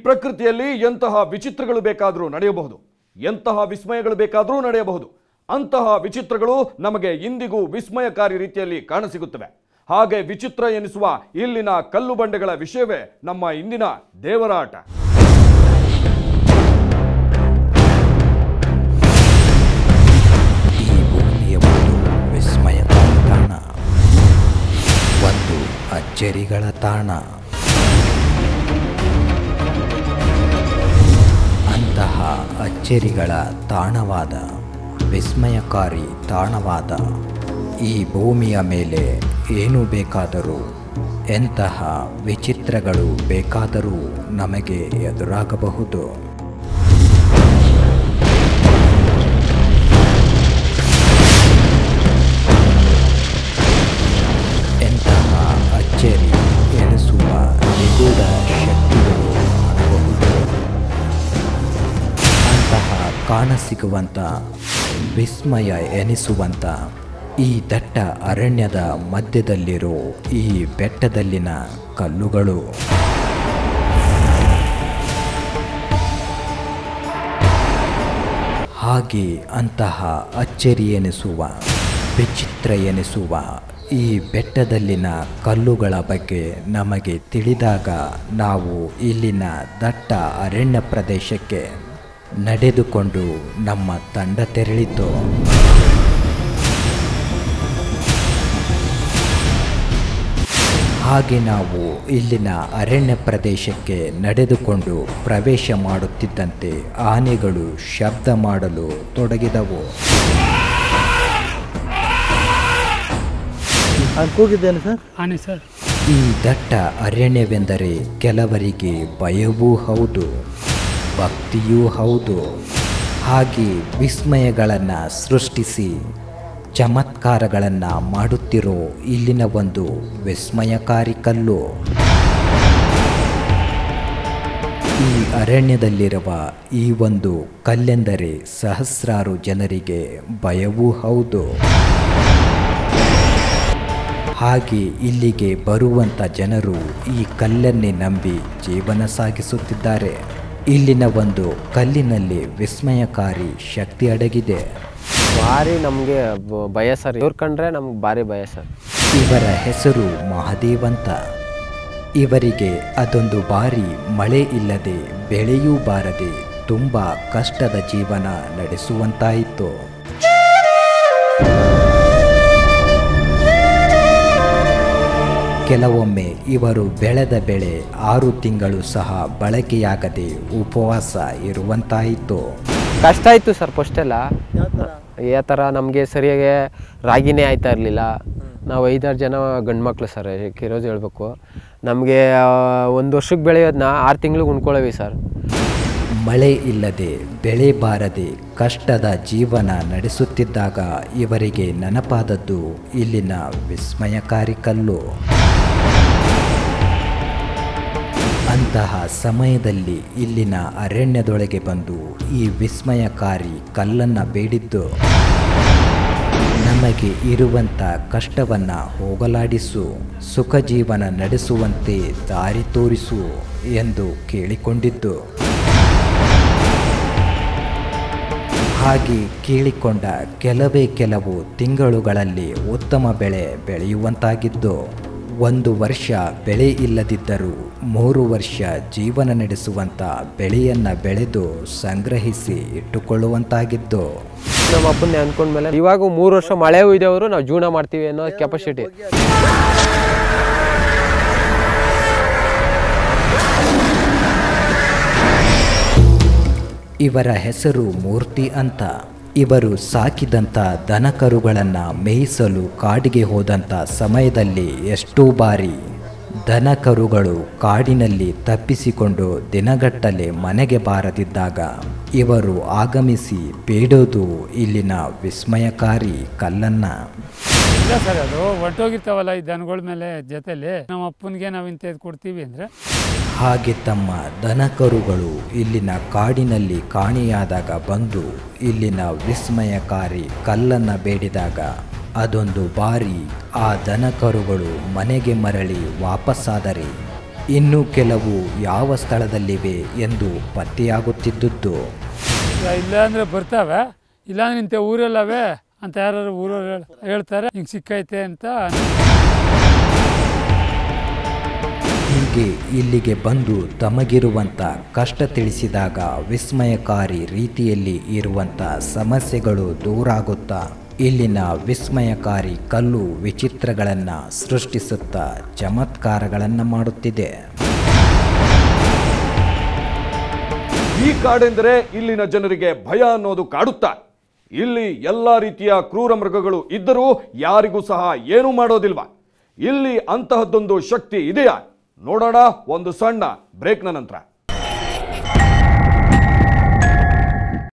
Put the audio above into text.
ಪ್ರಕೃತಿಯಲ್ಲಿ ಎಂತಹ ವಿಚಿತ್ರಗಳು ಬೇಕಾದರೂ ನಡೆಯಬಹುದು, ಎಂತಹ ವಿಸ್ಮಯಗಳು ಬೇಕಾದರೂ ನಡೆಯಬಹುದು. ಅಂತಹ ವಿಚಿತ್ರಗಳು ನಮಗೆ ಇಂದಿಗೂ ವಿಸ್ಮಯಕಾರಿ ರೀತಿಯಲ್ಲಿ ಕಾಣಸಿಗುತ್ತವೆ. ಹಾಗೆ ವಿಚಿತ್ರ ಎನಿಸುವ ಇಲ್ಲಿನ ಕಲ್ಲು ಬಂಡೆಗಳ ವಿಷಯವೇ ನಮ್ಮ ಇಂದಿನ ದೇವರ ಆಟ. ಈ ಭೂಮಿಯ ಒಂದು ವಿಸ್ಮಯಕಾರಿ ತಾಣ, ಒಂದು ಅಚ್ಚರಿಗಳ ತಾಣ. ಅಂತಹ ಅಚ್ಚರಿಗಳ ತಾಣವಾದ, ವಿಸ್ಮಯಕಾರಿ ತಾಣವಾದ ಈ ಭೂಮಿಯ ಮೇಲೆ ಏನು ಬೇಕಾದರೂ, ಎಂತಹ ವಿಚಿತ್ರಗಳು ಬೇಕಾದರೂ ನಮಗೆ ಎದುರಾಗಬಹುದು. ಎಂತಹ ಅಚ್ಚರಿ ಎನಿಸುವ ನಿಗೂಢ ಶಕ್ತಿಗಳು ಕಾಣಬಹುದು. ಅಂತಹ ಕಾಣಸಿಗುವಂಥ, ವಿಸ್ಮಯ ಎನಿಸುವಂಥ ಈ ದಟ್ಟ ಅರಣ್ಯದ ಮಧ್ಯದಲ್ಲಿರೋ ಈ ಬೆಟ್ಟದಲ್ಲಿನ ಕಲ್ಲುಗಳು. ಹಾಗೆ ಅಂತಹ ಅಚ್ಚರಿ ಎನಿಸುವ, ವಿಚಿತ್ರ ಎನಿಸುವ ಈ ಬೆಟ್ಟದಲ್ಲಿನ ಕಲ್ಲುಗಳ ಬಗ್ಗೆ ನಮಗೆ ತಿಳಿದಾಗ ನಾವು ಇಲ್ಲಿನ ದಟ್ಟ ಅರಣ್ಯ ಪ್ರದೇಶಕ್ಕೆ ನಡೆದುಕೊಂಡು ನಮ್ಮ ತಂಡ ತೆರಳಿತು. ಹಾಗೆ ನಾವು ಇಲ್ಲಿನ ಅರಣ್ಯ ಪ್ರದೇಶಕ್ಕೆ ನಡೆದುಕೊಂಡು ಪ್ರವೇಶ ಮಾಡುತ್ತಿದ್ದಂತೆ ಆನೆಗಳು ಶಬ್ದ ಮಾಡಲು ತೊಡಗಿದವು. ಕೂಗಿದ್ದೇನೆ ಸರ್. ಆನೆ ಸರ್. ಈ ದಟ್ಟ ಅರಣ್ಯವೆಂದರೆ ಕೆಲವರಿಗೆ ಭಯವೂ ಹೌದು, ಭಕ್ತಿಯೂ ಹೌದು. ಹಾಗೆ ವಿಸ್ಮಯಗಳನ್ನು ಸೃಷ್ಟಿಸಿ ಚಮತ್ಕಾರಗಳನ್ನು ಮಾಡುತ್ತಿರೋ ಇಲ್ಲಿನ ಒಂದು ವಿಸ್ಮಯಕಾರಿ ಕಲ್ಲು. ಈ ಅರಣ್ಯದಲ್ಲಿರುವ ಈ ಒಂದು ಕಲ್ಲೆಂದರೆ ಸಹಸ್ರಾರು ಜನರಿಗೆ ಭಯವೂ ಹೌದು. ಹಾಗೆ ಇಲ್ಲಿಗೆ ಬರುವಂಥ ಜನರು ಈ ಕಲ್ಲನ್ನೇ ನಂಬಿ ಜೀವನ ಸಾಗಿಸುತ್ತಿದ್ದಾರೆ. ಇಲ್ಲಿನ ಒಂದು ಕಲ್ಲಿನಲ್ಲಿ ವಿಸ್ಮಯಕಾರಿ ಶಕ್ತಿ ಅಡಗಿದೆ. ಭಾರಿ ನಮಗೆ ಭಯ ಸರ್, ಇವ್ರು ಕಂಡ್ರೆ ನಮ್ಗೆ ಭಾರಿ ಭಯ ಸರ್. ಇವರ ಹೆಸರು ಮಹಾದೇವ್ ಅಂತ. ಇವರಿಗೆ ಅದೊಂದು ಬಾರಿ ಮಳೆ ಇಲ್ಲದೆ ಬೆಳೆಯೂ ಬಾರದೆ ತುಂಬ ಕಷ್ಟದ ಜೀವನ ನಡೆಸುವಂತಾಯಿತು. ಕೆಲವೊಮ್ಮೆ ಇವರು ಬೆಳೆದ ಬೆಳೆ 6 ತಿಂಗಳು ಸಹ ಬಳಕೆಯಾಗದೆ ಉಪವಾಸ ಇರುವಂತಾಯಿತು. ಕಷ್ಟ ಆಯಿತು ಸರ್. ಫಸ್ಟೆಲ್ಲ ಯಾವ ಥರ ನಮಗೆ ಸರಿಯಾಗಿ ರಾಗಿನೇ ಆಯ್ತಾ ಇರಲಿಲ್ಲ. ನಾವು 5-6 ಜನ ಗಂಡು ಮಕ್ಕಳು ಸರ್, ಕಿರೋಜ್ ಹೇಳ್ಬೇಕು. ನಮಗೆ 1 ವರ್ಷಕ್ಕೆ ಬೆಳೆಯೋದನ್ನ 6 ತಿಂಗಳಿಗೆ ಉಣ್ಕೊಳ್ಳೇವಿ ಸರ್. ಮಳೆ ಇಲ್ಲದೆ ಬೆಳೆ ಬಾರದೆ ಕಷ್ಟದ ಜೀವನ ನಡೆಸುತ್ತಿದ್ದಾಗ ಇವರಿಗೆ ನೆನಪಾದದ್ದು ಇಲ್ಲಿನ ವಿಸ್ಮಯಕಾರಿ ಕಲ್ಲು. ಅಂತಹ ಸಮಯದಲ್ಲಿ ಇಲ್ಲಿನ ಅರಣ್ಯದೊಳಗೆ ಬಂದು ಈ ವಿಸ್ಮಯಕಾರಿ ಕಲ್ಲನ್ನು ಬೇಡಿದ್ದು, ನಮಗೆ ಇರುವಂಥ ಕಷ್ಟವನ್ನು ಹೋಗಲಾಡಿಸು, ಸುಖ ಜೀವನ ನಡೆಸುವಂತೆ ದಾರಿ ತೋರಿಸು ಎಂದು ಕೇಳಿಕೊಂಡಿದ್ದು. ಹಾಗೆ ಕೇಳಿಕೊಂಡ ಕೆಲವು ತಿಂಗಳುಗಳಲ್ಲಿ ಉತ್ತಮ ಬೆಳೆ ಬೆಳೆಯುವಂತಾಗಿದ್ದು, 1 ವರ್ಷ ಬೆಳೆ ಇಲ್ಲದಿದ್ದರೂ 3 ವರ್ಷ ಜೀವನ ನಡೆಸುವಂಥ ಬೆಳೆಯನ್ನು ಬೆಳೆದು ಸಂಗ್ರಹಿಸಿ ಇಟ್ಟುಕೊಳ್ಳುವಂತಾಗಿದ್ದು. ನಮ್ಮ ಅಪ್ಪನ್ನೇ ಅಂದ್ಕೊಂಡ್ಮೇಲೆ ಇವಾಗ 3 ವರ್ಷ ಮಳೆ ಇದ್ದವರು ನಾವು ಜೀವನ ಮಾಡ್ತೀವಿ ಅನ್ನೋ ಕೆಪಾಸಿಟಿ. ಇವರ ಹೆಸರು ಮೂರ್ತಿ ಅಂತ. ಇವರು ಸಾಕಿದಂಥ ದನಕರುಗಳನ್ನು ಮೇಯಿಸಲು ಕಾಡಿಗೆ ಹೋದಂಥ ಸಮಯದಲ್ಲಿ ಎಷ್ಟೋ ಬಾರಿ ದನಕರುಗಳು ಕಾಡಿನಲ್ಲಿ ತಪ್ಪಿಸಿಕೊಂಡು ದಿನಗಟ್ಟಲೆ ಮನೆಗೆ ಬಾರದಿದ್ದಾಗ ಇವರು ಆಗಮಿಸಿ ಬೇಡೋದು ಇಲ್ಲಿನ ವಿಸ್ಮಯಕಾರಿ ಕಲ್ಲನ್ನು. ಇಲ್ಲ ಸರ್, ಅದು ಹೊರಟೋಗಿರ್ತಾವಲ್ಲ ಈ ದನಗಳ ಮೇಲೆ ಜೊತೆಲಿ, ನಮ್ಮ ಅಪ್ಪನಿಗೆ ನಾವು ಇಂಥದ್ದು ಕೊಡ್ತೀವಿ ಅಂದರೆ. ಹಾಗೆ ತಮ್ಮ ದನಕರುಗಳು ಇಲ್ಲಿನ ಕಾಡಿನಲ್ಲಿ ಕಾಣೆಯಾದಾಗ ಬಂದು ಇಲ್ಲಿನ ವಿಸ್ಮಯಕಾರಿ ಕಲ್ಲನ್ನು ಬೇಡಿದಾಗ ಅದೊಂದು ಬಾರಿ ಆ ದನಕರುಗಳು ಮನೆಗೆ ಮರಳಿ ವಾಪಸ್ಸಾದರೆ ಇನ್ನು ಕೆಲವು ಯಾವ ಸ್ಥಳದಲ್ಲಿವೆ ಎಂದು ಪತ್ತೆಯಾಗುತ್ತಿದ್ದುದು. ಇಲ್ಲ ಅಂದರೆ ಬರ್ತಾವೆ, ಇಲ್ಲಾಂದ್ರೆ ಇಂಥ ಊರಲ್ಲವೇ ಅಂತ ಯಾರು ಊರವ್ರು ಹೇಳ್ತಾರೆ, ಹಿಂಗೆ ಸಿಕ್ಕೈತೆ ಅಂತ. ಹೀಗೆ ಇಲ್ಲಿಗೆ ಬಂದು ತಮಗಿರುವಂಥ ಕಷ್ಟ ತಿಳಿಸಿದಾಗ ವಿಸ್ಮಯಕಾರಿ ರೀತಿಯಲ್ಲಿ ಇರುವಂಥ ಸಮಸ್ಯೆಗಳು ದೂರಾಗುತ್ತಾ ಇಲ್ಲಿನ ವಿಸ್ಮಯಕಾರಿ ಕಲ್ಲು ವಿಚಿತ್ರಗಳನ್ನು ಸೃಷ್ಟಿಸುತ್ತಾ ಚಮತ್ಕಾರಗಳನ್ನು ಮಾಡುತ್ತಿದೆ. ಈ ಕಾಡೆಂದರೆ ಇಲ್ಲಿನ ಜನರಿಗೆ ಭಯ ಅನ್ನೋದು ಕಾಡುತ್ತಾ. ಇಲ್ಲಿ ಎಲ್ಲ ರೀತಿಯ ಕ್ರೂರ ಮೃಗಗಳು ಇದ್ದರೂ ಯಾರಿಗೂ ಸಹ ಏನೂ ಮಾಡೋದಿಲ್ವಾ? ಇಲ್ಲಿ ಅಂತಹದ್ದೊಂದು ಶಕ್ತಿ ಇದೆಯಾ? ನೋಡೋಣ ಒಂದು ಸಣ್ಣ ಬ್ರೇಕ್ನ ನಂತರ.